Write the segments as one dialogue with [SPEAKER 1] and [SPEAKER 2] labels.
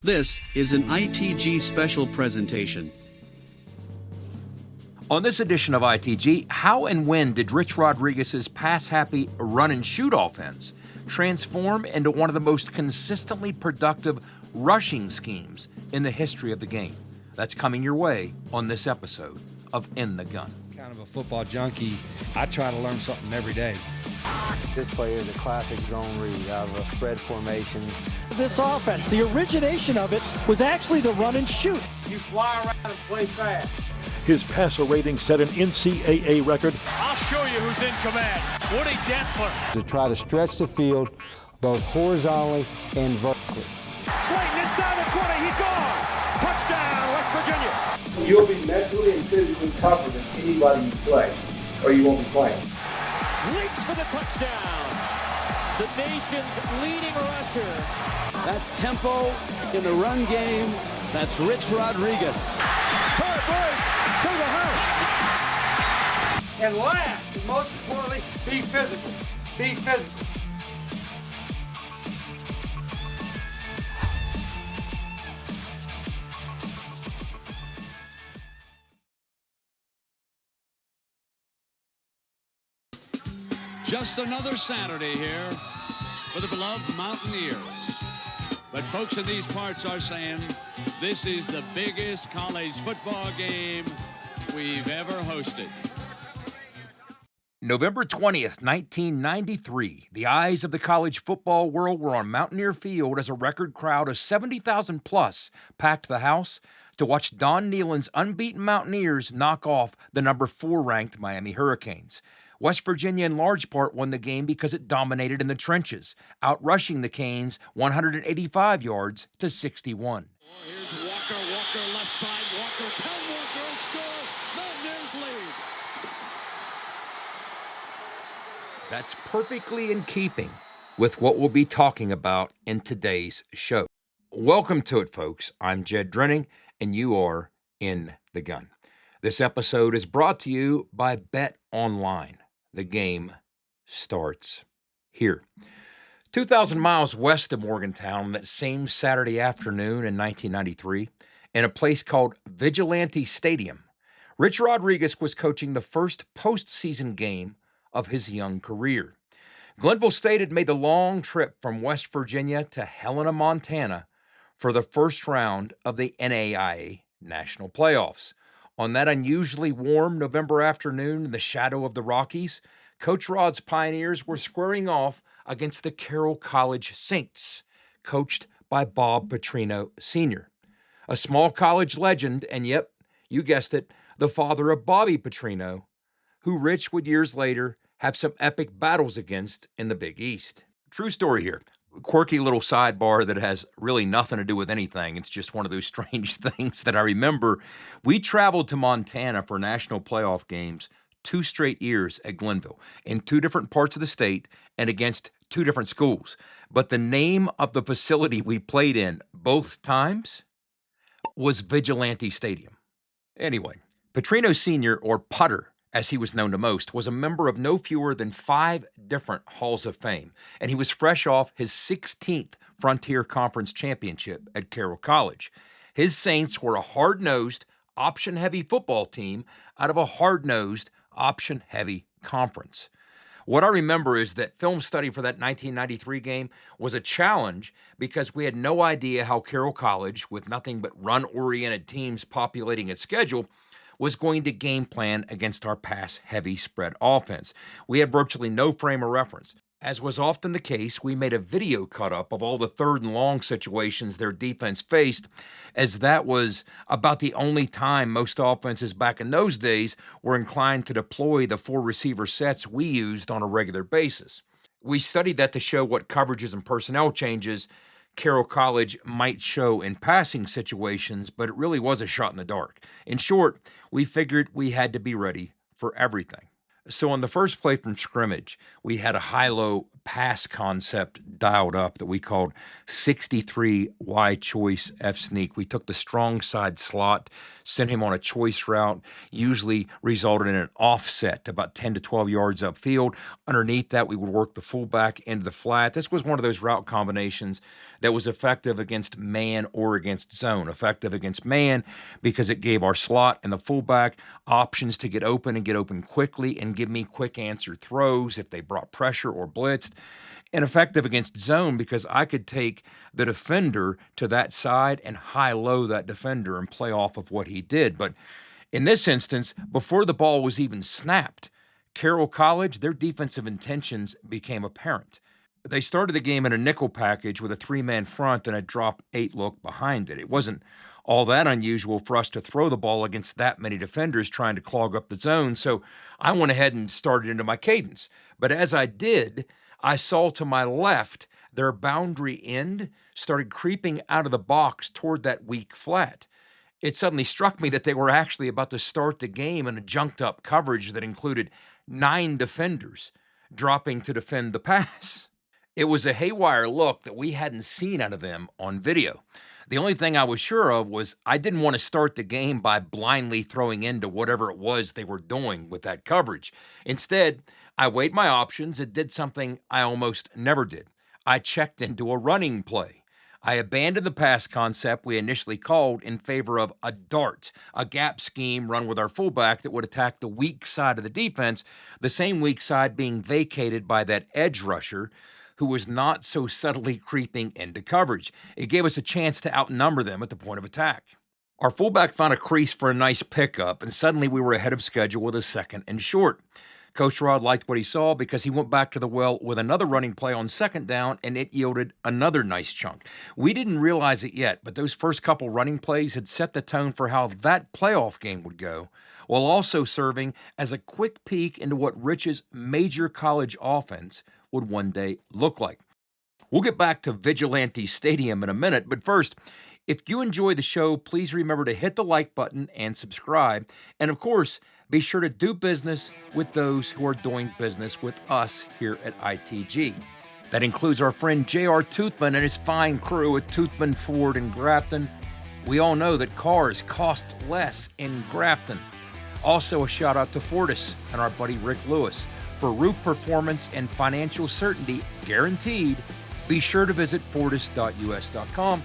[SPEAKER 1] This is an ITG special presentation.
[SPEAKER 2] On this edition of ITG, how and when did Rich Rodriguez's pass-happy run-and-shoot offense transform into one of the most consistently productive rushing schemes in the history of the game? That's coming your way on this episode of In the Gun.
[SPEAKER 3] Kind of a football junkie. I try to learn something every day.
[SPEAKER 4] This play is a classic zone read out of a spread formation.
[SPEAKER 5] This offense, the origination of it was actually the run and shoot.
[SPEAKER 6] You fly around and play fast.
[SPEAKER 7] His passer rating set an NCAA record.
[SPEAKER 6] I'll show you who's in command. Woody Densler.
[SPEAKER 4] To try to stretch the field both horizontally and vertically.
[SPEAKER 6] Slayton inside the 20, he's gone. Touchdown, West Virginia.
[SPEAKER 8] You'll be mentally and physically tougher than anybody you play, or you won't be playing.
[SPEAKER 9] Leaps for the touchdown. The nation's leading rusher.
[SPEAKER 10] That's tempo in the run game. That's Rich Rodriguez.
[SPEAKER 6] Herbert to the house. And last, and most importantly, be physical. Be physical.
[SPEAKER 11] Just another Saturday here for the beloved Mountaineers. But folks in these parts are saying this is the biggest college football game we've ever hosted.
[SPEAKER 2] November 20th, 1993, the eyes of the college football world were on Mountaineer Field as a record crowd of 70,000 plus packed the house to watch Don Nehlen's unbeaten Mountaineers knock off the number 4 ranked Miami Hurricanes. West Virginia in large part won the game because it dominated in the trenches, outrushing the Canes 185 yards to 61.
[SPEAKER 11] Here's Walker left side, Walker, 10 more girls score, Mountaineers lead.
[SPEAKER 2] That's perfectly in keeping with what we'll be talking about in today's show. Welcome to it, folks. I'm Jed Drenning, and you are In the Gun. This episode is brought to you by Bet Online. The game starts here. 2,000 miles west of Morgantown that same Saturday afternoon in 1993, in a place called Vigilante Stadium, Rich Rodriguez was coaching the first postseason game of his young career. Glenville State had made the long trip from West Virginia to Helena, Montana for the first round of the NAIA National Playoffs. On that unusually warm November afternoon in the shadow of the Rockies, Coach Rod's Pioneers were squaring off against the Carroll College Saints, coached by Bob Petrino Sr., a small college legend, and yep, you guessed it, the father of Bobby Petrino, who Rich would years later have some epic battles against in the Big East. True story here. Quirky little sidebar that has really nothing to do with anything. It's just one of those strange things that I remember. We traveled to Montana for national playoff games 2 straight years at Glenville in 2 different parts of the state and against 2 different schools. But the name of the facility we played in both times was Vigilante Stadium. Anyway, Petrino Sr., or Putter, as he was known to most, was a member of no fewer than 5 different Halls of Fame, and he was fresh off his 16th Frontier Conference championship at Carroll College. His Saints were a hard-nosed, option-heavy football team out of a hard-nosed, option-heavy conference. What I remember is that film study for that 1993 game was a challenge because we had no idea how Carroll College, with nothing but run-oriented teams populating its schedule, was going to game plan against our pass-heavy spread offense. We had virtually no frame of reference. As was often the case, we made a video cut-up of all the 3rd and long situations their defense faced, as that was about the only time most offenses back in those days were inclined to deploy the 4 receiver sets we used on a regular basis. We studied that to show what coverages and personnel changes Carroll College might show in passing situations, but it really was a shot in the dark. In short, we figured we had to be ready for everything. So on the first play from scrimmage, we had a high-low pass concept dialed up that we called 63 Y choice F sneak. We took the strong side slot, sent him on a choice route, usually resulted in an offset about 10 to 12 yards upfield. Underneath that, we would work the fullback into the flat. This was one of those route combinations that was effective against man or against zone. Effective against man because it gave our slot and the fullback options to get open and get open quickly and give me quick answer throws if they brought pressure or blitzed. And effective against zone because I could take the defender to that side and high-low that defender and play off of what he did. But in this instance, before the ball was even snapped, Carroll College, their defensive intentions became apparent. They started the game in a nickel package with a 3-man front and a drop 8 look behind it. It wasn't all that unusual for us to throw the ball against that many defenders trying to clog up the zone, so I went ahead and started into my cadence. But as I did, I saw to my left their boundary end started creeping out of the box toward that weak flat. It suddenly struck me that they were actually about to start the game in a junked-up coverage that included 9 defenders dropping to defend the pass. It was a haywire look that we hadn't seen out of them on video. The only thing I was sure of was I didn't want to start the game by blindly throwing into whatever it was they were doing with that coverage. Instead, I weighed my options and did something I almost never did. I checked into a running play. I abandoned the pass concept we initially called in favor of a dart, a gap scheme run with our fullback that would attack the weak side of the defense, the same weak side being vacated by that edge rusher who was not so subtly creeping into coverage. It gave us a chance to outnumber them at the point of attack. Our fullback found a crease for a nice pickup, and suddenly we were ahead of schedule with a 2nd and short. Coach Rod liked what he saw because he went back to the well with another running play on 2nd down, and it yielded another nice chunk. We didn't realize it yet, but those first couple running plays had set the tone for how that playoff game would go, while also serving as a quick peek into what Rich's major college offense would one day look like. We'll get back to Vigilante Stadium in a minute, but first, if you enjoy the show, please remember to hit the like button and subscribe. And of course, be sure to do business with those who are doing business with us here at ITG. That includes our friend J.R. Toothman and his fine crew at Toothman Ford in Grafton. We all know that cars cost less in Grafton. Also a shout out to Fortis and our buddy Rick Lewis. For roof performance and financial certainty guaranteed, be sure to visit fortis.us.com.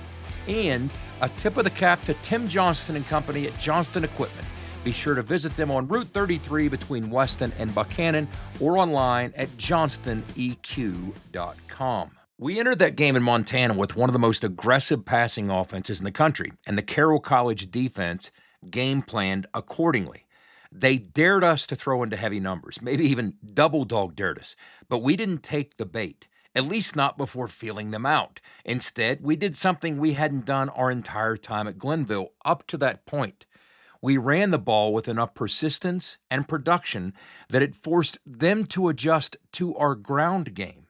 [SPEAKER 2] And a tip of the cap to Tim Johnston and Company at Johnston Equipment. Be sure to visit them on Route 33 between Weston and Buchanan or online at johnstoneq.com. We entered that game in Montana with one of the most aggressive passing offenses in the country, and the Carroll College defense game planned accordingly. They dared us to throw into heavy numbers, maybe even double dog dared us, but we didn't take the bait, at least not before feeling them out. Instead, we did something we hadn't done our entire time at Glenville up to that point. We ran the ball with enough persistence and production that it forced them to adjust to our ground game.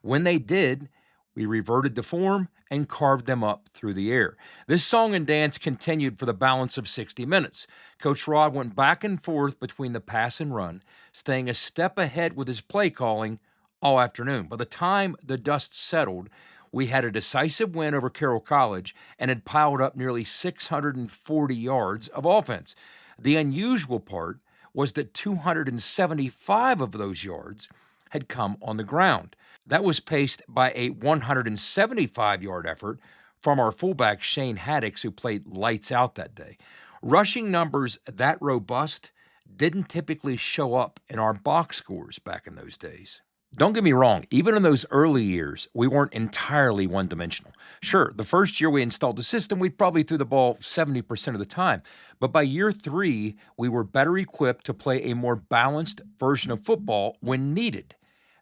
[SPEAKER 2] When they did, we reverted to form and carved them up through the air. This song and dance continued for the balance of 60 minutes. Coach Rod went back and forth between the pass and run, staying a step ahead with his play calling all afternoon. By the time the dust settled, we had a decisive win over Carroll College and had piled up nearly 640 yards of offense. The unusual part was that 275 of those yards had come on the ground. That was paced by a 175-yard effort from our fullback Shane Haddix, who played lights out that day. Rushing numbers that robust didn't typically show up in our box scores back in those days. Don't get me wrong, even in those early years, we weren't entirely one-dimensional. Sure, the first year we installed the system, we probably threw the ball 70% of the time. But by year 3, we were better equipped to play a more balanced version of football when needed,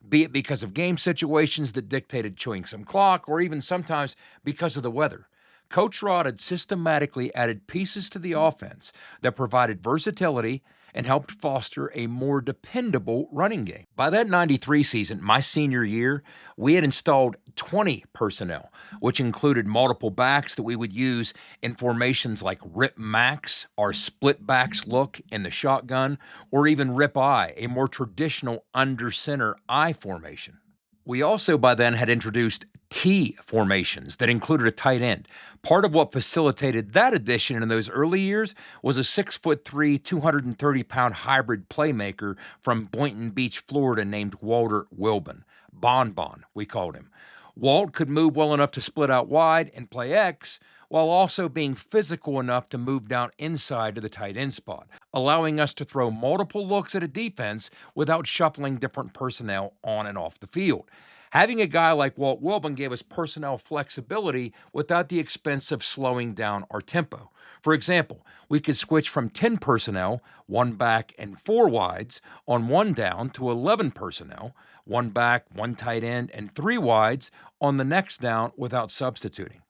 [SPEAKER 2] be it because of game situations that dictated chewing some clock, or even sometimes because of the weather. Coach Rod had systematically added pieces to the offense that provided versatility and helped foster a more dependable running game. By that 93 season, my senior year, we had installed 20 personnel, which included multiple backs that we would use in formations like rip max, our split backs look in the shotgun, or even rip I, a more traditional under center I formation. We also by then had introduced T formations that included a tight end. Part of what facilitated that addition in those early years was a 6'3", 230-pound hybrid playmaker from Boynton Beach, Florida named Walter Wilbon. Bonbon, we called him. Walt could move well enough to split out wide and play X, while also being physical enough to move down inside to the tight end spot, allowing us to throw multiple looks at a defense without shuffling different personnel on and off the field. Having a guy like Walt Wilbon gave us personnel flexibility without the expense of slowing down our tempo. For example, we could switch from 10 personnel, 1 back and 4 wides, on 1 down to 11 personnel, 1 back, 1 tight end, and 3 wides on the next down without substituting.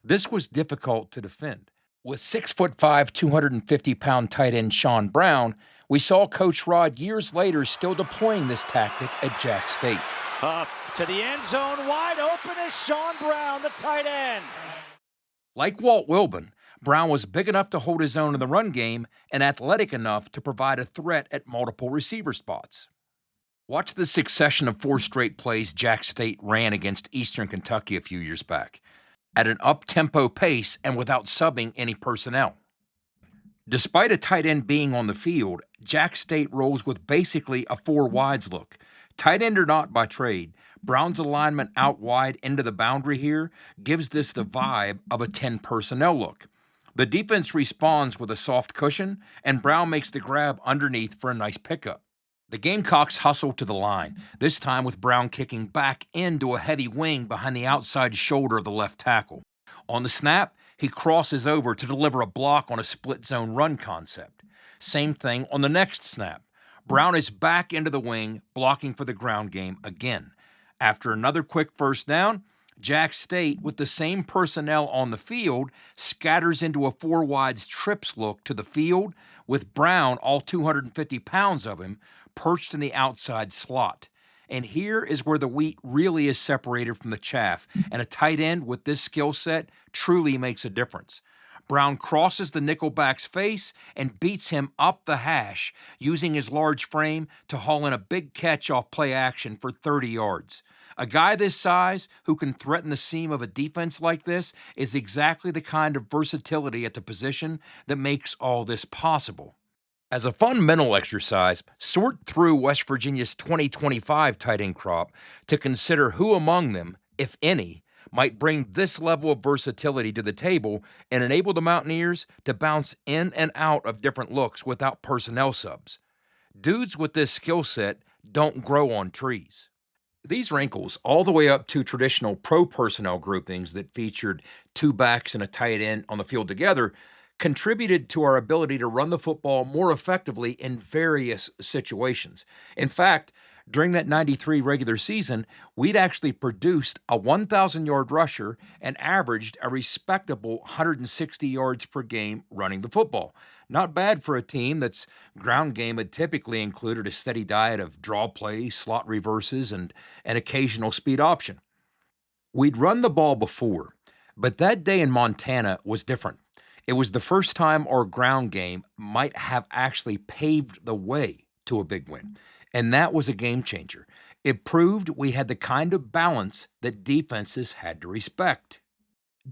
[SPEAKER 2] This was difficult to defend. With 6'5", 250-pound tight end Sean Brown, we saw Coach Rod years later still deploying this tactic at Jack State.
[SPEAKER 9] Off to the end zone, wide open is Sean Brown, the tight end.
[SPEAKER 2] Like Walt Wilbon, Brown was big enough to hold his own in the run game and athletic enough to provide a threat at multiple receiver spots. Watch the succession of 4 straight plays Jack State ran against Eastern Kentucky a few years back, at an up-tempo pace and without subbing any personnel. Despite a tight end being on the field, Jack State rolls with basically a 4 wides look. Tight end or not by trade, Brown's alignment out wide into the boundary here gives this the vibe of a 10 personnel look. The defense responds with a soft cushion, and Brown makes the grab underneath for a nice pickup. The Gamecocks hustle to the line, this time with Brown kicking back into a heavy wing behind the outside shoulder of the left tackle. On the snap, he crosses over to deliver a block on a split zone run concept. Same thing on the next snap. Brown is back into the wing, blocking for the ground game again. After another quick first down, Jack State, with the same personnel on the field, scatters into a 4 wides trips look to the field, with Brown, all 250 pounds of him, perched in the outside slot. And here is where the wheat really is separated from the chaff, and a tight end with this skill set truly makes a difference. Brown crosses the nickelback's face and beats him up the hash, using his large frame to haul in a big catch off play action for 30 yards. A guy this size who can threaten the seam of a defense like this is exactly the kind of versatility at the position that makes all this possible. As a fun mental exercise, sort through West Virginia's 2025 tight end crop to consider who among them, if any, might bring this level of versatility to the table and enable the Mountaineers to bounce in and out of different looks without personnel subs. Dudes with this skill set don't grow on trees. These wrinkles, all the way up to traditional pro personnel groupings that featured 2 backs and a tight end on the field together, contributed to our ability to run the football more effectively in various situations. In fact, during that 93 regular season, we'd actually produced a 1,000-yard rusher and averaged a respectable 160 yards per game running the football. Not bad for a team that's ground game had typically included a steady diet of draw plays, slot reverses, and an occasional speed option. We'd run the ball before, but that day in Montana was different. It was the first time our ground game might have actually paved the way to a big win. And that was a game changer. It proved we had the kind of balance that defenses had to respect.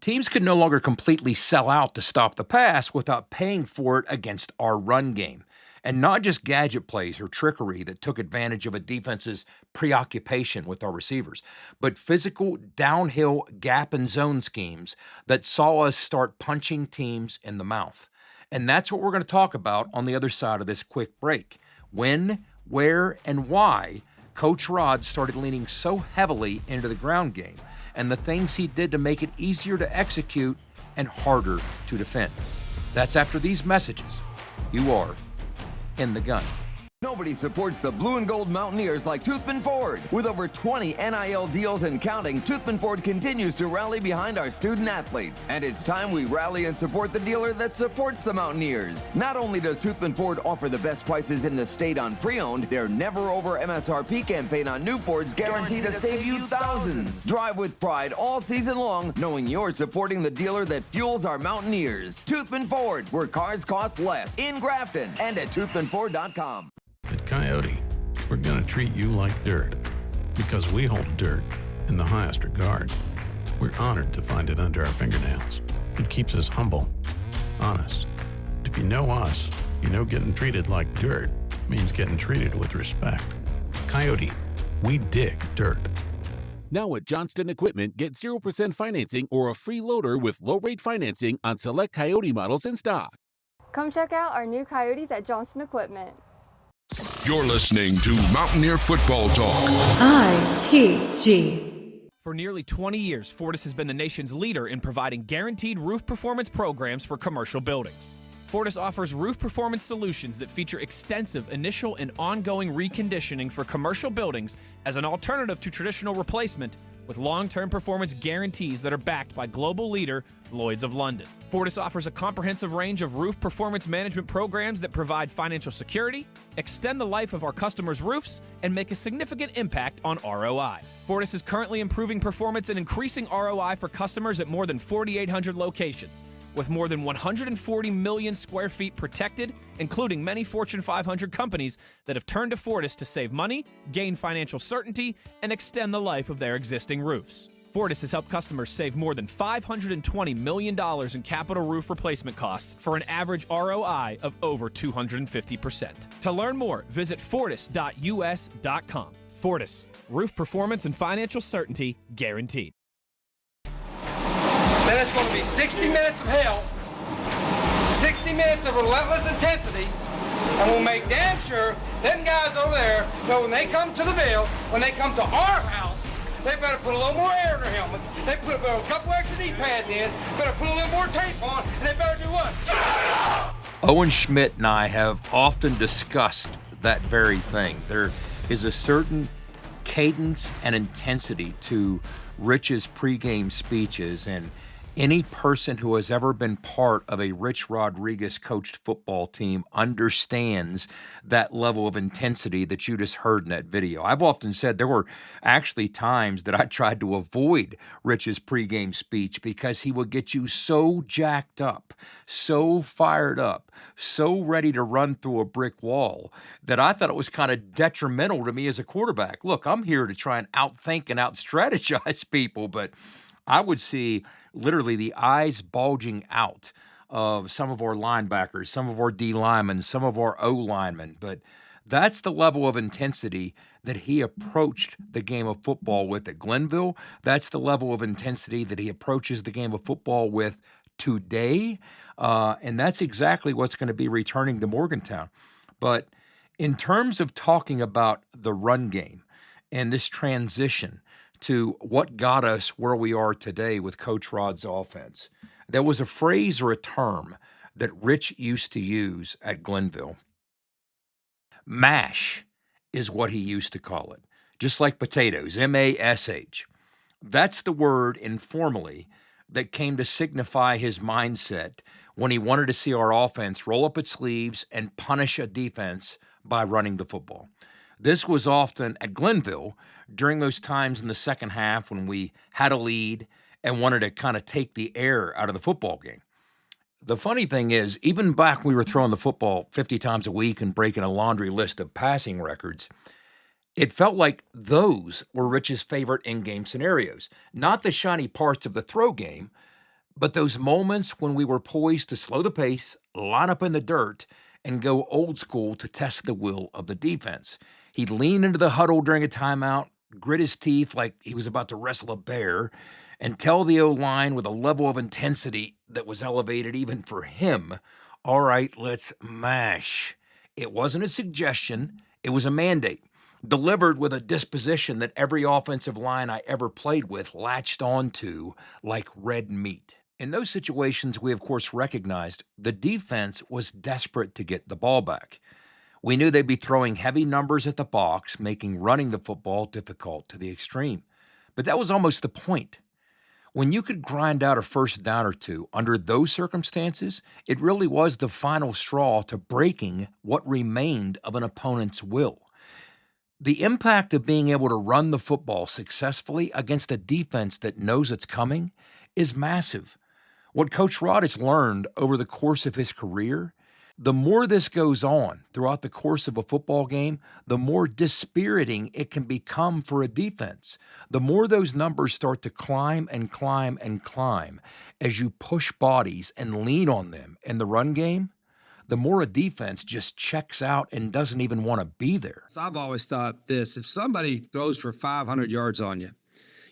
[SPEAKER 2] Teams could no longer completely sell out to stop the pass without paying for it against our run game. And not just gadget plays or trickery that took advantage of a defense's preoccupation with our receivers, but physical downhill gap and zone schemes that saw us start punching teams in the mouth. And that's what we're going to talk about on the other side of this quick break. When, where, and why Coach Rod started leaning so heavily into the ground game, and the things he did to make it easier to execute and harder to defend. That's after these messages. You are in the gun.
[SPEAKER 10] No
[SPEAKER 12] Nobody supports the blue and gold Mountaineers like Toothman Ford. With over 20 NIL deals and counting, Toothman Ford continues to rally behind our student athletes. And it's time we rally and support the dealer that supports the Mountaineers. Not only does Toothman Ford offer the best prices in the state on pre-owned, their never over MSRP campaign on new Fords guaranteed to save you thousands. Drive with pride all season long, knowing you're supporting the dealer that fuels our Mountaineers. Toothman Ford, where cars cost less, in Grafton and at toothmanford.com.
[SPEAKER 13] At Coyote, we're going to treat you like dirt because we hold dirt in the highest regard. We're honored to find it under our fingernails. It keeps us humble, honest. If you know us, you know getting treated like dirt means getting treated with respect. Coyote, we dig dirt.
[SPEAKER 14] Now at Johnston Equipment, get 0% financing or a free loader with low-rate financing on select Coyote models in stock.
[SPEAKER 15] Come check out our new Coyotes at Johnston Equipment.
[SPEAKER 16] You're listening to Mountaineer Football Talk.
[SPEAKER 17] ITG.
[SPEAKER 18] For nearly 20 years, Fortis has been the nation's leader in providing guaranteed roof performance programs for commercial buildings. Fortis offers roof performance solutions that feature extensive initial and ongoing reconditioning for commercial buildings as an alternative to traditional replacement, with long-term performance guarantees that are backed by global leader Lloyd's of London. Fortis offers a comprehensive range of roof performance management programs that provide financial security, extend the life of our customers' roofs, and make a significant impact on ROI. Fortis is currently improving performance and increasing ROI for customers at more than 4,800 locations, with more than 140 million square feet protected, including many Fortune 500 companies that have turned to Fortis to save money, gain financial certainty, and extend the life of their existing roofs. Fortis has helped customers save more than $520 million in capital roof replacement costs for an average ROI of over 250%. To learn more, visit fortis.us.com. Fortis, roof performance and financial certainty guaranteed.
[SPEAKER 19] Then it's going to be 60 minutes of hell, 60 minutes of relentless intensity, and we'll make damn sure them guys over there know when they come to the Ville, when they come to our house, they better put a little more air in their helmet. They put a couple extra knee pads in, better put a little more tape on, and they better do what?
[SPEAKER 2] Owen Schmitt and I have often discussed that very thing. There is a certain cadence and intensity to Rich's pregame speeches, and any person who has ever been part of a Rich Rodriguez coached football team understands that level of intensity that you just heard in that video. I've often said there were actually times that I tried to avoid Rich's pregame speech because he would get you so jacked up, so fired up, so ready to run through a brick wall that I thought it was kind of detrimental to me as a quarterback. Look, I'm here to try and outthink and out-strategize people, but I would see literally the eyes bulging out of some of our linebackers, some of our D linemen, some of our O linemen. But that's the level of intensity that he approached the game of football with at Glenville. That's the level of intensity that he approaches the game of football with today. And that's exactly what's going to be returning to Morgantown. But in terms of talking about the run game and this transition to what got us where we are today with Coach Rod's offense, there was a phrase or a term that Rich used to use at Glenville. Mash is what he used to call it, just like potatoes, M-A-S-H. That's the word informally that came to signify his mindset when he wanted to see our offense roll up its sleeves and punish a defense by running the football. This was often at Glenville during those times in the second half when we had a lead and wanted to kind of take the air out of the football game. The funny thing is, even back when we were throwing the football 50 times a week and breaking a laundry list of passing records, it felt like those were Rich's favorite in-game scenarios. Not the shiny parts of the throw game, but those moments when we were poised to slow the pace, line up in the dirt, and go old school to test the will of the defense. He'd lean into the huddle during a timeout, grit his teeth like he was about to wrestle a bear, and tell the O-line with a level of intensity that was elevated even for him, all right, let's mash. It wasn't a suggestion, it was a mandate, delivered with a disposition that every offensive line I ever played with latched onto like red meat. In those situations, we of course recognized the defense was desperate to get the ball back. We knew they'd be throwing heavy numbers at the box, making running the football difficult to the extreme. But that was almost the point. When you could grind out a first down or two under those circumstances, it really was the final straw to breaking what remained of an opponent's will. The impact of being able to run the football successfully against a defense that knows it's coming is massive. What Coach Rod has learned over the course of his career, the more this goes on throughout the course of a football game, the more dispiriting it can become for a defense. The more those numbers start to climb and climb and climb as you push bodies and lean on them in the run game, the more a defense just checks out and doesn't even want to be there.
[SPEAKER 17] So I've always thought this: if somebody throws for 500 yards on you,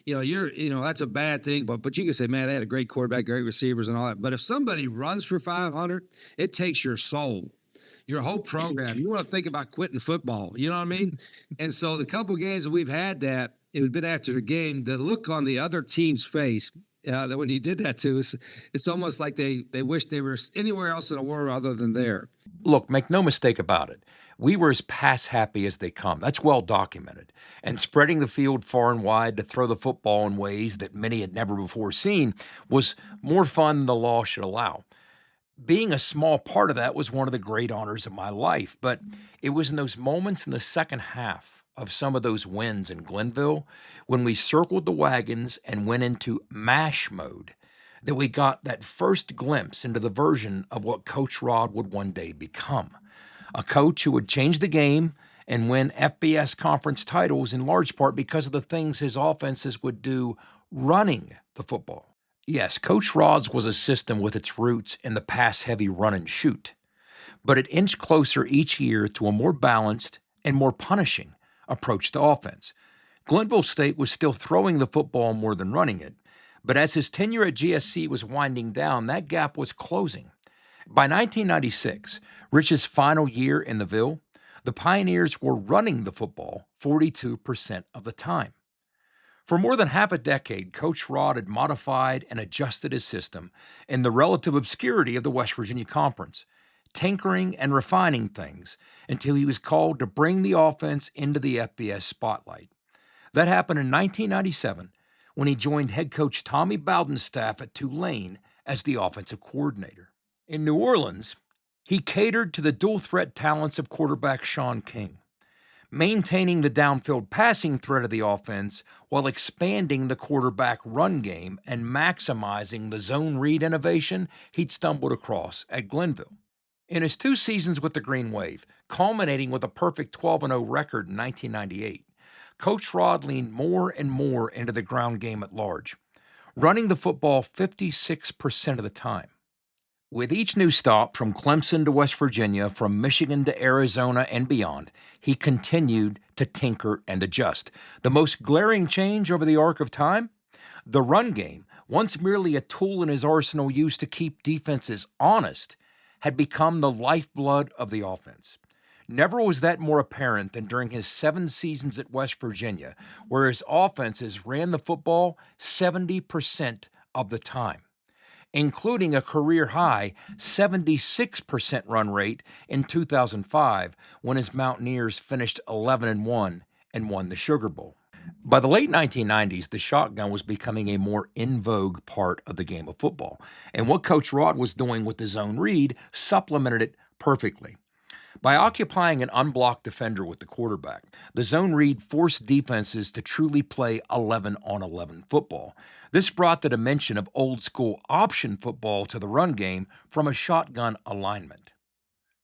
[SPEAKER 17] that's a bad thing, but you can say, man, they had a great quarterback, great receivers and all that. But if somebody runs for 500, it takes your soul, your whole program. You want to think about quitting football. You know what I mean? And so the couple games that we've had that, it was been after the game, the look on the other team's face, that when he did that to us, it's almost like they wish they were anywhere else in the world other than there.
[SPEAKER 2] Look, make no mistake about it. We were as pass happy as they come. That's well documented. And spreading the field far and wide to throw the football in ways that many had never before seen was more fun than the law should allow. Being a small part of that was one of the great honors of my life. But it was in those moments in the second half of some of those wins in Glenville when we circled the wagons and went into mash mode that we got that first glimpse into the version of what Coach Rod would one day become. A coach who would change the game and win FBS conference titles in large part because of the things his offenses would do running the football. Yes, Coach Rod's was a system with its roots in the pass-heavy run and shoot, but it inched closer each year to a more balanced and more punishing approach to offense. Glenville State was still throwing the football more than running it, but as his tenure at GSC was winding down, that gap was closing. By 1996, Rich's final year in the Ville, the Pioneers were running the football 42% of the time. For more than half a decade, Coach Rod had modified and adjusted his system in the relative obscurity of the West Virginia Conference, tinkering and refining things until he was called to bring the offense into the FBS spotlight. That happened in 1997 when he joined head coach Tommy Bowden's staff at Tulane as the offensive coordinator. In New Orleans, he catered to the dual-threat talents of quarterback Sean King, maintaining the downfield passing threat of the offense while expanding the quarterback run game and maximizing the zone read innovation he'd stumbled across at Glenville. In his 2 seasons with the Green Wave, culminating with a perfect 12-0 record in 1998, Coach Rod leaned more and more into the ground game at large, running the football 56% of the time. With each new stop from Clemson to West Virginia, from Michigan to Arizona and beyond, he continued to tinker and adjust. The most glaring change over the arc of time? The run game, once merely a tool in his arsenal used to keep defenses honest, had become the lifeblood of the offense. Never was that more apparent than during his 7 seasons at West Virginia, where his offenses ran the football 70% of the time, including a career-high 76% run rate in 2005 when his Mountaineers finished 11-1 and won the Sugar Bowl. By the late 1990s, the shotgun was becoming a more in vogue part of the game of football, and what Coach Rod was doing with the zone read supplemented it perfectly. By occupying an unblocked defender with the quarterback, the zone read forced defenses to truly play 11-on-11 football. This brought the dimension of old-school option football to the run game from a shotgun alignment.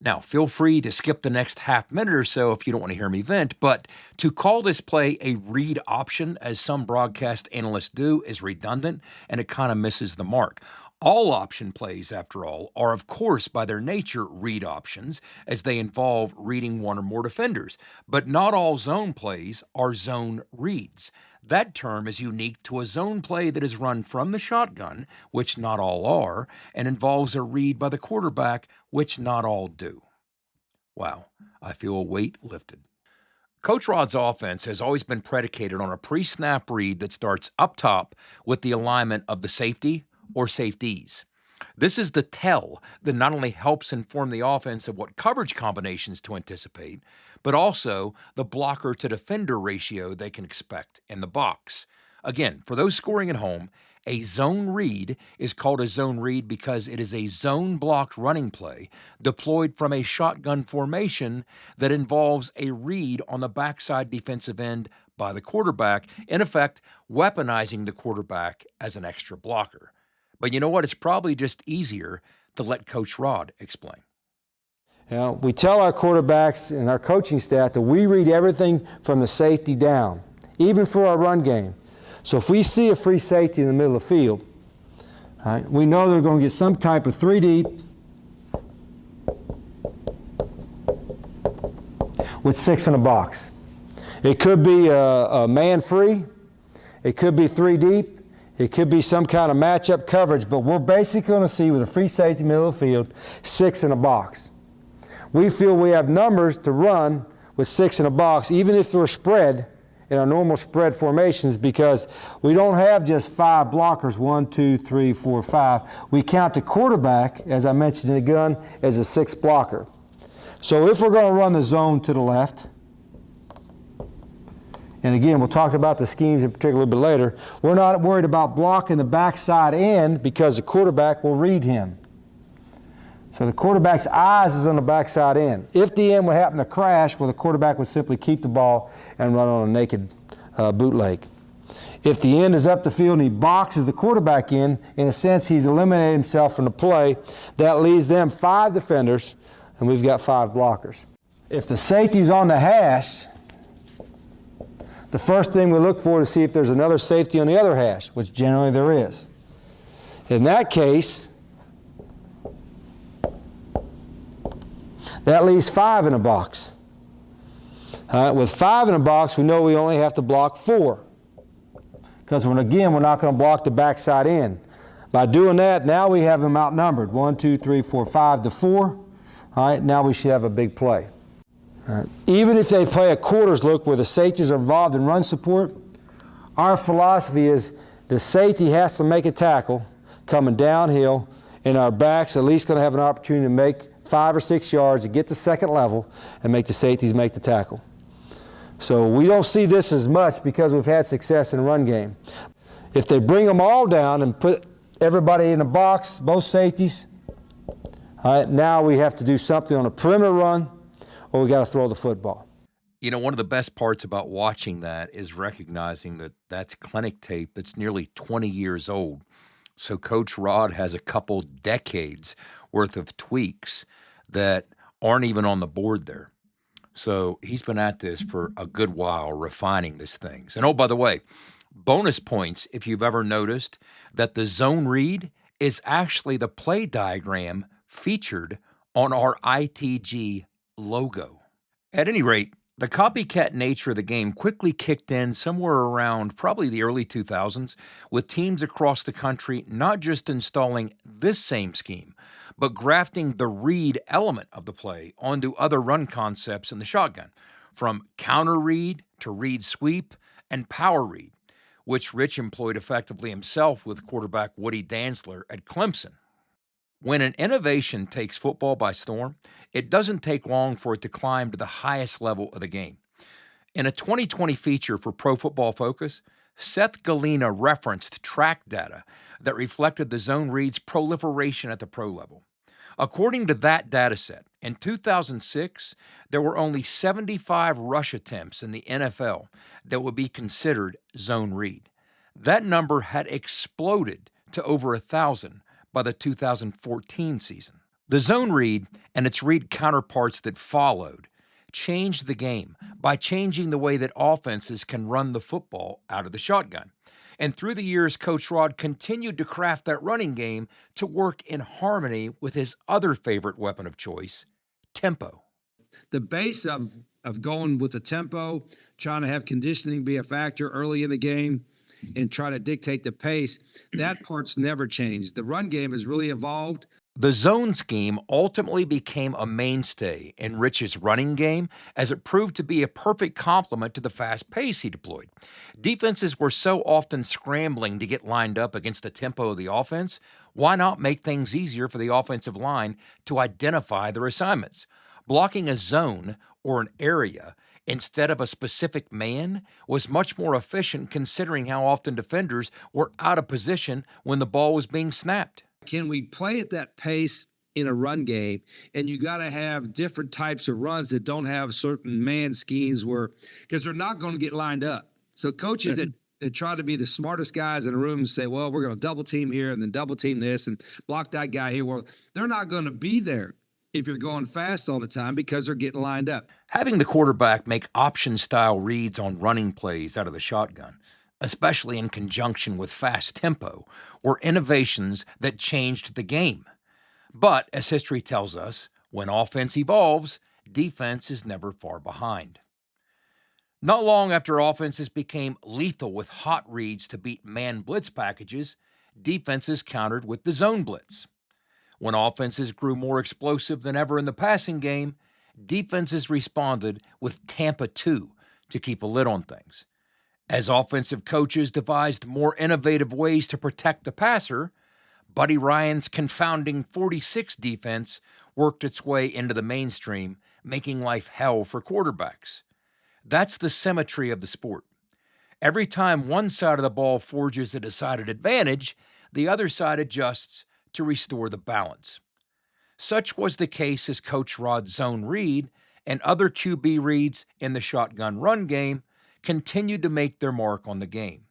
[SPEAKER 2] Now, feel free to skip the next half minute or so if you don't want to hear me vent, but to call this play a read option, as some broadcast analysts do, is redundant, and it kind of misses the mark. All option plays, after all, are of course by their nature read options, as they involve reading one or more defenders, but not all zone plays are zone reads. That term is unique to a zone play that is run from the shotgun, which not all are, and involves a read by the quarterback, which not all do. Wow, I feel a weight lifted. Coach Rod's offense has always been predicated on a pre-snap read that starts up top with the alignment of the safety or safeties. This is the tell that not only helps inform the offense of what coverage combinations to anticipate, but also the blocker to defender ratio they can expect in the box. Again, for those scoring at home, a zone read is called a zone read because it is a zone-blocked running play deployed from a shotgun formation that involves a read on the backside defensive end by the quarterback, in effect, weaponizing the quarterback as an extra blocker. But you know what? It's probably just easier to let Coach Rod explain.
[SPEAKER 4] You know, we tell our quarterbacks and our coaching staff that we read everything from the safety down, even for our run game. So if we see a free safety in the middle of the field, all right, we know they're going to get some type of 3 deep with 6 in a box. It could be a man free. It could be 3 deep. It could be some kind of matchup coverage, but we're basically going to see with a free safety middle of the field, 6 in a box. We feel we have numbers to run with 6 in a box, even if we're spread in our normal spread formations, because we don't have just 5 blockers, 1, 2, 3, 4, 5. We count the quarterback, as I mentioned in the gun, as a 6th blocker. So if we're going to run the zone to the left, and again, we'll talk about the schemes in particular a little bit later, we're not worried about blocking the backside end because the quarterback will read him. So the quarterback's eyes is on the backside end. If the end would happen to crash, well, the quarterback would simply keep the ball and run on a naked bootleg. If the end is up the field and he boxes the quarterback in a sense, he's eliminated himself from the play. That leaves them 5 defenders, and we've got 5 blockers. If the safety's on the hash, the first thing we look for to see if there's another safety on the other hash, which generally there is. In that case, that leaves 5 in a box. With 5 in a box, we know we only have to block 4. Because again, we're not going to block the backside end. By doing that, now we have them outnumbered. 1, 2, 3, 4, 5 to 4. All right, now we should have a big play. Even if they play a quarters look where the safeties are involved in run support, our philosophy is the safety has to make a tackle coming downhill, and our back's at least going to have an opportunity to make 5 or 6 yards to get to second level and make the safeties make the tackle. So we don't see this as much because we've had success in the run game. If they bring them all down and put everybody in the box, both safeties, all right, now we have to do something on a perimeter run, or we got to throw the football.
[SPEAKER 2] You know, one of the best parts about watching that is recognizing that that's clinic tape that's nearly 20 years old. So Coach Rod has a couple decades worth of tweaks that aren't even on the board there. So he's been at this for a good while, refining these things. And oh, by the way, bonus points if you've ever noticed that the zone read is actually the play diagram featured on our ITG logo. At any rate, the copycat nature of the game quickly kicked in somewhere around probably the early 2000s, with teams across the country not just installing this same scheme, but grafting the read element of the play onto other run concepts in the shotgun, from counter read to read sweep and power read, which Rich employed effectively himself with quarterback Woody Dantzler at Clemson. When an innovation takes football by storm, it doesn't take long for it to climb to the highest level of the game. In a 2020 feature for Pro Football Focus, Seth Galina referenced track data that reflected the zone read's proliferation at the pro level. According to that data set, in 2006, there were only 75 rush attempts in the NFL that would be considered zone read. That number had exploded to over 1,000 by the 2014 season. The zone read and its read counterparts that followed changed the game by changing the way that offenses can run the football out of the shotgun. And through the years, Coach Rod continued to craft that running game to work in harmony with his other favorite weapon of choice, tempo.
[SPEAKER 17] The base of going with the tempo, trying to have conditioning be a factor early in the game, and try to dictate the pace, that part's never changed. The run game has really evolved.
[SPEAKER 2] The zone scheme ultimately became a mainstay in Rich's running game as it proved to be a perfect complement to the fast pace he deployed. Defenses were so often scrambling to get lined up against the tempo of the offense, Why not make things easier for the offensive line to identify their assignments? Blocking a zone or an area instead of a specific man was much more efficient considering how often defenders were out of position when the ball was being snapped.
[SPEAKER 17] Can we play at that pace in a run game? And you got to have different types of runs that don't have certain man schemes because they're not going to get lined up. So coaches that try to be the smartest guys in the room and say, well, we're going to double team here and then double team this and block that guy here. Well, they're not going to be there if you're going fast all the time because they're getting lined up.
[SPEAKER 2] Having the quarterback make option-style reads on running plays out of the shotgun, especially in conjunction with fast tempo, were innovations that changed the game. But, as history tells us, when offense evolves, defense is never far behind. Not long after offenses became lethal with hot reads to beat man blitz packages, defenses countered with the zone blitz. When offenses grew more explosive than ever in the passing game, defenses responded with Tampa 2 to keep a lid on things. As offensive coaches devised more innovative ways to protect the passer, Buddy Ryan's confounding 46 defense worked its way into the mainstream, making life hell for quarterbacks. That's the symmetry of the sport. Every time one side of the ball forges a decided advantage, the other side adjusts to restore the balance. Such was the case as Coach Rod's zone read and other QB reads in the shotgun run game continued to make their mark on the game.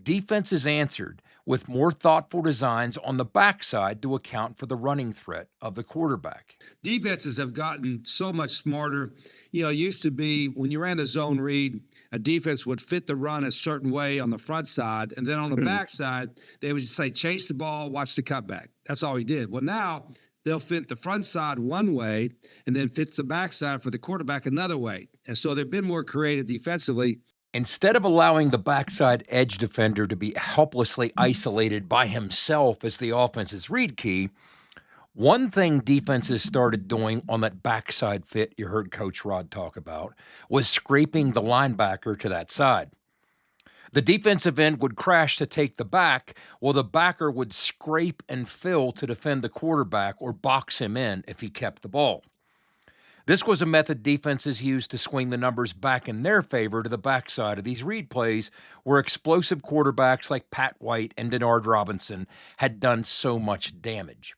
[SPEAKER 2] Defenses answered with more thoughtful designs on the backside to account for the running threat of the quarterback.
[SPEAKER 17] Defenses have gotten so much smarter. You know, it used to be when you ran a zone read, a defense would fit the run a certain way on the front side, and then on the backside, they would just say, chase the ball, watch the cutback. That's all he did. Well, now they'll fit the front side one way and then fit the backside for the quarterback another way. And so they've been more creative defensively.
[SPEAKER 2] Instead of allowing the backside edge defender to be helplessly isolated by himself as the offense's read key, one thing defenses started doing on that backside fit you heard Coach Rod talk about was scraping the linebacker to that side. The defensive end would crash to take the back, while the backer would scrape and fill to defend the quarterback or box him in if he kept the ball. This was a method defenses used to swing the numbers back in their favor to the backside of these read plays where explosive quarterbacks like Pat White and Denard Robinson had done so much damage.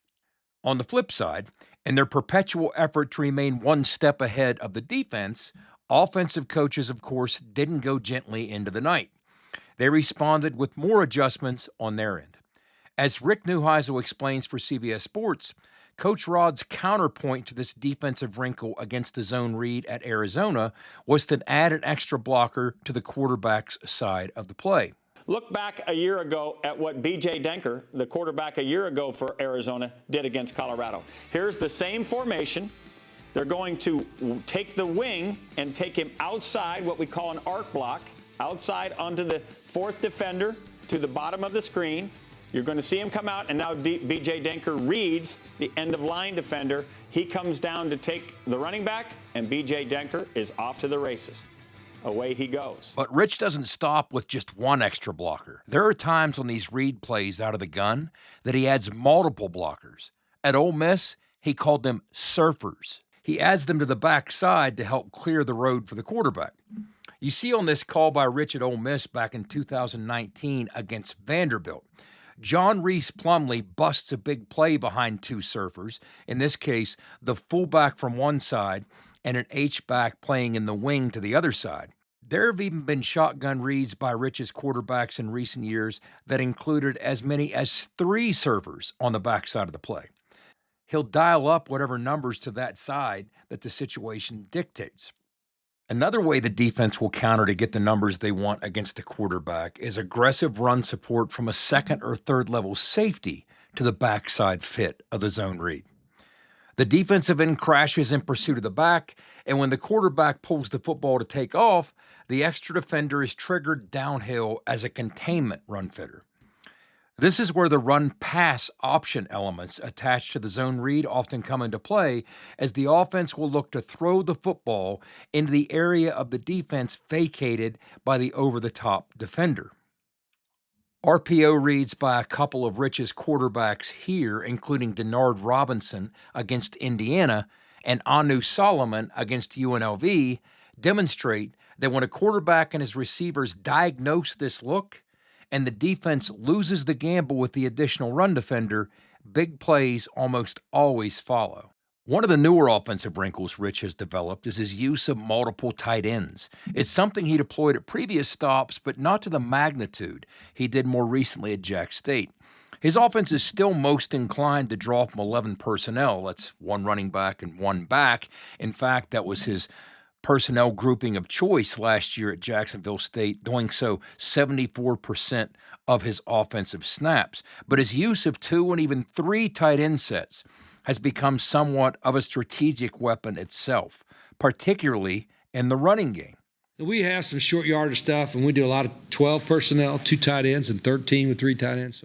[SPEAKER 2] On the flip side, in their perpetual effort to remain one step ahead of the defense, offensive coaches, of course, didn't go gently into the night. They responded with more adjustments on their end. As Rick Neuheisel explains for CBS Sports, Coach Rod's counterpoint to this defensive wrinkle against the zone read at Arizona was to add an extra blocker to the quarterback's side of the play.
[SPEAKER 20] Look back a year ago at what B.J. Denker, the quarterback a year ago for Arizona, did against Colorado. Here's the same formation. They're going to take the wing and take him outside, what we call an arc block, outside onto the fourth defender to the bottom of the screen. You're going to see him come out, and now B.J. Denker reads the end-of-line defender. He comes down to take the running back, and B.J. Denker is off to the races. Away he goes.
[SPEAKER 2] But Rich doesn't stop with just one extra blocker. There are times on these read plays out of the gun that he adds multiple blockers. At Ole Miss, he called them surfers. He adds them to the backside to help clear the road for the quarterback. You see on this call by Rich at Ole Miss back in 2019 against Vanderbilt, John Reese Plumlee busts a big play behind two surfers, in this case, the fullback from one side and an H-back playing in the wing to the other side. There have even been shotgun reads by Rich's quarterbacks in recent years that included as many as 3 surfers on the backside of the play. He'll dial up whatever numbers to that side that the situation dictates. Another way the defense will counter to get the numbers they want against the quarterback is aggressive run support from a second or third level safety to the backside fit of the zone read. The defensive end crashes in pursuit of the back, and when the quarterback pulls the football to take off, the extra defender is triggered downhill as a containment run fitter. This is where the run-pass option elements attached to the zone read often come into play, as the offense will look to throw the football into the area of the defense vacated by the over-the-top defender. RPO reads by a couple of Rich's quarterbacks here, including Denard Robinson against Indiana and Anu Solomon against UNLV, demonstrate that when a quarterback and his receivers diagnose this look and the defense loses the gamble with the additional run defender, big plays almost always follow. One of the newer offensive wrinkles Rich has developed is his use of multiple tight ends. It's something he deployed at previous stops, but not to the magnitude he did more recently at Jack State. His offense is still most inclined to draw from 11 personnel. That's one running back and one back. In fact, that was his personnel grouping of choice last year at Jacksonville State, doing so 74% of his offensive snaps. But his use of 2 and even 3 tight end sets has become somewhat of a strategic weapon itself, particularly in the running game.
[SPEAKER 3] We have some short yardage stuff, and we do a lot of 12 personnel, 2 tight ends, and 13 with 3 tight ends.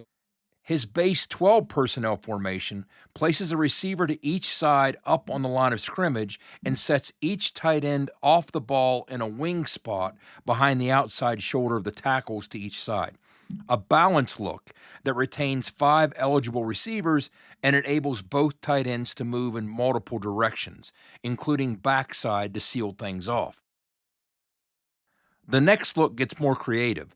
[SPEAKER 2] His base 12 personnel formation places a receiver to each side up on the line of scrimmage and sets each tight end off the ball in a wing spot behind the outside shoulder of the tackles to each side. A balanced look that retains 5 eligible receivers and enables both tight ends to move in multiple directions, including backside to seal things off. The next look gets more creative,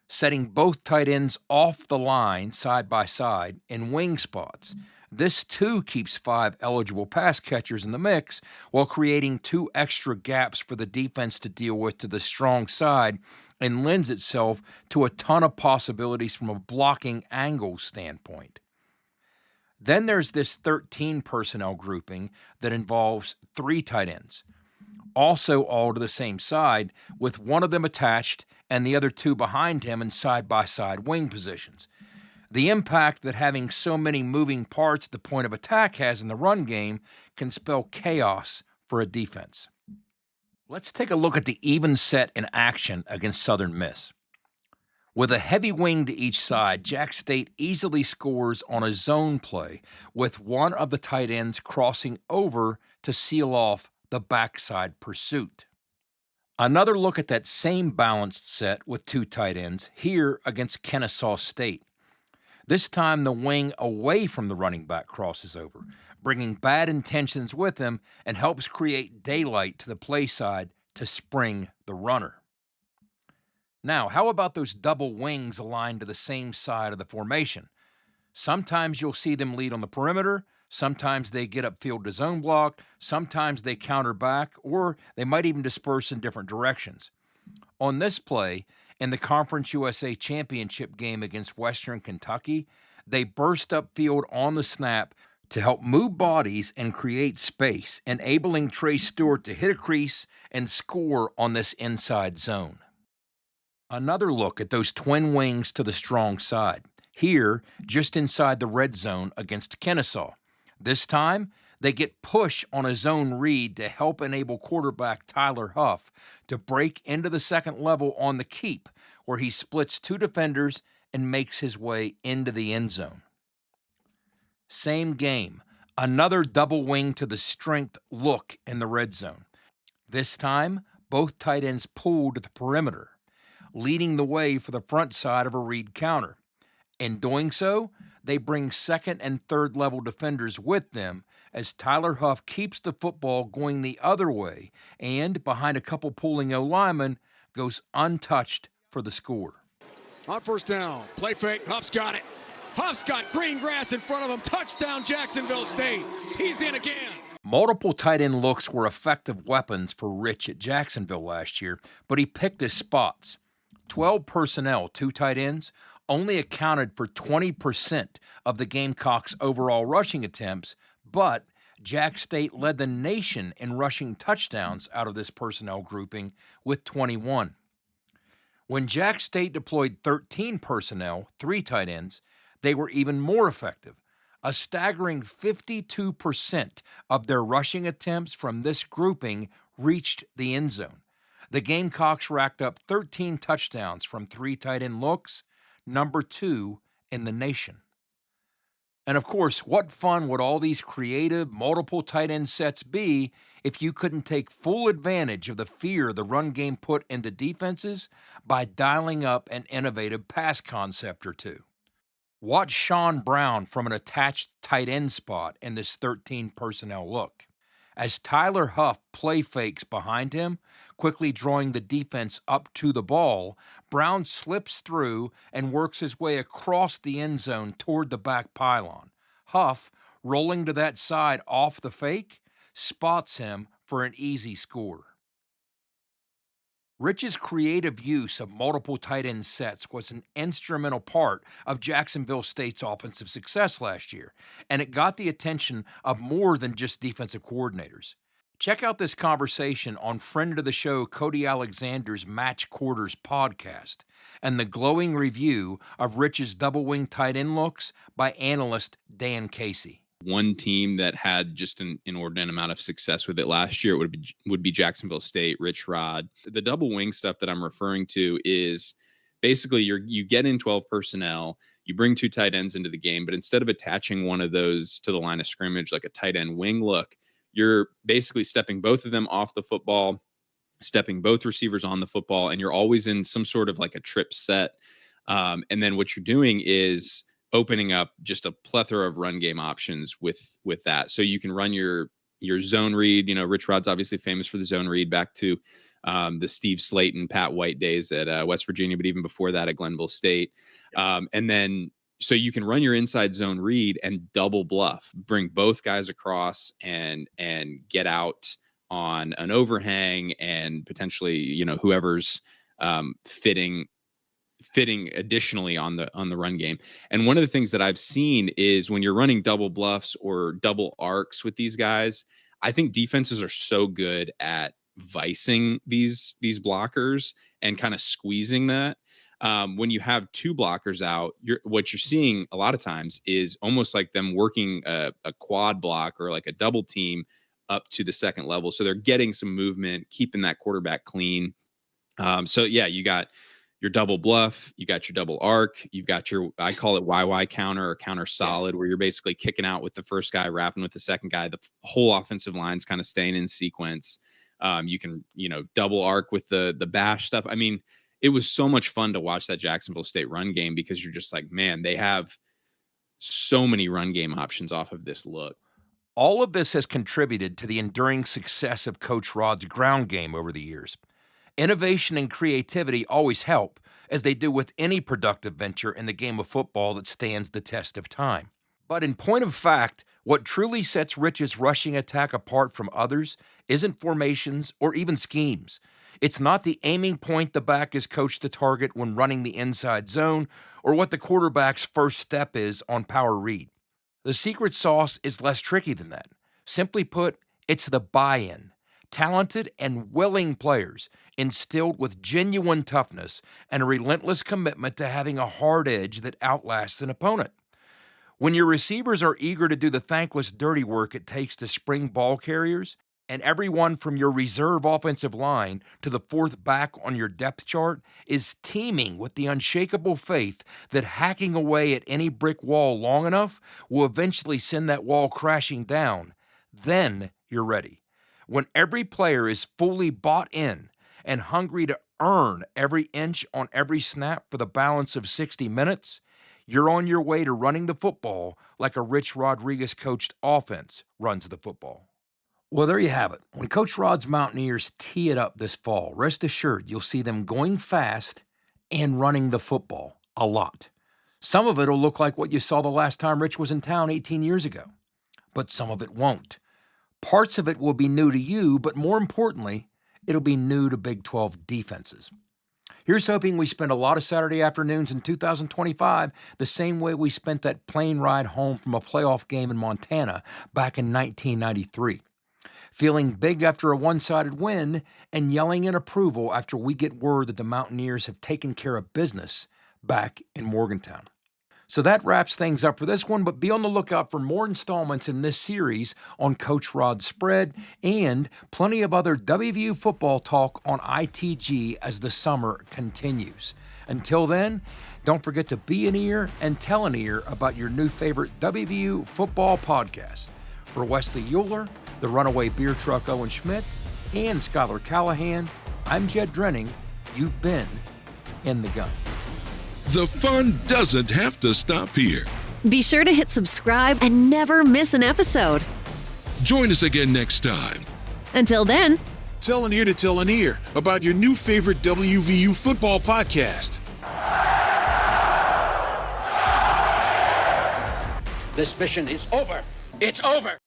[SPEAKER 2] setting both tight ends off the line side by side in wing spots. This too keeps 5 eligible pass catchers in the mix while creating 2 extra gaps for the defense to deal with to the strong side, and lends itself to a ton of possibilities from a blocking angle standpoint. Then there's this 13 personnel grouping that involves 3 tight ends, also all to the same side, with one of them attached and the other 2 behind him in side-by-side wing positions. The impact that having so many moving parts at the point of attack has in the run game can spell chaos for a defense. Let's take a look at the even set in action against Southern Miss. With a heavy wing to each side, Jack State easily scores on a zone play with one of the tight ends crossing over to seal off the backside pursuit. Another look at that same balanced set with 2 tight ends here against Kennesaw State. This time the wing away from the running back crosses over, bringing bad intentions with him and helps create daylight to the play side to spring the runner. Now, how about those double wings aligned to the same side of the formation? Sometimes you'll see them lead on the perimeter, sometimes they get upfield to zone block, sometimes they counter back, or they might even disperse in different directions. On this play, in the Conference USA Championship game against Western Kentucky, they burst upfield on the snap to help move bodies and create space, enabling Trey Stewart to hit a crease and score on this inside zone. Another look at those twin wings to the strong side, here just inside the red zone against Kennesaw. This time, they get push on a zone read to help enable quarterback Tyler Huff to break into the second level on the keep, where he splits 2 defenders and makes his way into the end zone. Same game, another double wing to the strength look in the red zone. This time, both tight ends pull to the perimeter, leading the way for the front side of a read counter. In doing so, they bring second and third level defenders with them as Tyler Huff keeps the football going the other way and, behind a couple pulling O-linemen, goes untouched for the score.
[SPEAKER 6] On first down, play fake, Huff's got it. Huff's got green grass in front of him. Touchdown, Jacksonville State. He's in again.
[SPEAKER 2] Multiple tight end looks were effective weapons for Rich at Jacksonville last year, but he picked his spots. 12 personnel, 2 tight ends, only accounted for 20% of the Gamecocks' overall rushing attempts, but Jack State led the nation in rushing touchdowns out of this personnel grouping with 21. When Jack State deployed 13 personnel, 3 tight ends, they were even more effective. A staggering 52% of their rushing attempts from this grouping reached the end zone. The Gamecocks racked up 13 touchdowns from 3 tight end looks, number 2 in the nation. And of course, what fun would all these creative, multiple tight end sets be if you couldn't take full advantage of the fear the run game put into defenses by dialing up an innovative pass concept or two? Watch Sean Brown from an attached tight end spot in this 13 personnel look. As Tyler Huff play fakes behind him, quickly drawing the defense up to the ball, Brown slips through and works his way across the end zone toward the back pylon. Huff, rolling to that side off the fake, spots him for an easy score. Rich's creative use of multiple tight end sets was an instrumental part of Jacksonville State's offensive success last year, and it got the attention of more than just defensive coordinators. Check out this conversation on friend of the show Cody Alexander's Match Quarters podcast and the glowing review of Rich's double wing tight end looks by analyst Dan Casey.
[SPEAKER 21] One team that had just an inordinate amount of success with it last year would be Jacksonville State, Rich Rod. The double wing stuff that I'm referring to is basically you get in 12 personnel, you bring two tight ends into the game, but instead of attaching one of those to the line of scrimmage like a tight end wing look, you're basically stepping both of them off the football, stepping both receivers on the football, and you're always in some sort of like a trip set. And then what you're doing is opening up just a plethora of run game options with that. So you can run your zone read. You know, Rich Rod's obviously famous for the zone read back to the Steve Slayton, Pat White days at West Virginia, but even before that at Glenville State. And then so you can run your inside zone read and double bluff, bring both guys across and get out on an overhang and potentially, you know, whoever's fitting additionally on the run game. And one of the things that I've seen is when you're running double bluffs or double arcs with these guys, I think defenses are so good at vicing these blockers and kind of squeezing that. When you have two blockers out, what you're seeing a lot of times is almost like them working a quad block or like a double team up to the second level. So they're getting some movement, keeping that quarterback clean. So yeah, you got your double bluff, you got your double arc, you've got your, I call it YY counter or counter solid, where you're basically kicking out with the first guy, wrapping with the second guy. The whole offensive line's kind of staying in sequence. You can, double arc with the bash stuff. I mean, it was so much fun to watch that Jacksonville State run game because you're just like, man, they have so many run game options off of this look.
[SPEAKER 2] All of this has contributed to the enduring success of Coach Rod's ground game over the years. Innovation and creativity always help, as they do with any productive venture in the game of football that stands the test of time. But in point of fact, what truly sets Rich's rushing attack apart from others isn't formations or even schemes. It's not the aiming point the back is coached to target when running the inside zone or what the quarterback's first step is on power read. The secret sauce is less tricky than that. Simply put, it's the buy-in. Talented and willing players instilled with genuine toughness and a relentless commitment to having a hard edge that outlasts an opponent. When your receivers are eager to do the thankless dirty work it takes to spring ball carriers, and everyone from your reserve offensive line to the fourth back on your depth chart is teeming with the unshakable faith that hacking away at any brick wall long enough will eventually send that wall crashing down, then you're ready. When every player is fully bought in and hungry to earn every inch on every snap for the balance of 60 minutes, you're on your way to running the football like a Rich Rodriguez-coached offense runs the football. Well, there you have it. When Coach Rod's Mountaineers tee it up this fall, rest assured you'll see them going fast and running the football a lot. Some of it will look like what you saw the last time Rich was in town 18 years ago, but some of it won't. Parts of it will be new to you, but more importantly, it'll be new to Big 12 defenses. Here's hoping we spend a lot of Saturday afternoons in 2025 the same way we spent that plane ride home from a playoff game in Montana back in 1993. Feeling big after a one-sided win and yelling in approval after we get word that the Mountaineers have taken care of business back in Morgantown. So that wraps things up for this one, but be on the lookout for more installments in this series on Coach Rod's Spread and plenty of other WVU football talk on ITG as the summer continues. Until then, don't forget to be an ear and tell an ear about your new favorite WVU football podcast. For Wesley Uhler, the runaway beer truck Owen Schmitt, and Schuyler Callihan, I'm Jed Drenning. You've been in the gun.
[SPEAKER 16] The fun doesn't have to stop here.
[SPEAKER 1] Be sure to hit subscribe and never miss an episode.
[SPEAKER 16] Join us again next time.
[SPEAKER 1] Until then,
[SPEAKER 22] tell an ear to tell an ear about your new favorite WVU football podcast.
[SPEAKER 23] This mission is over. It's over.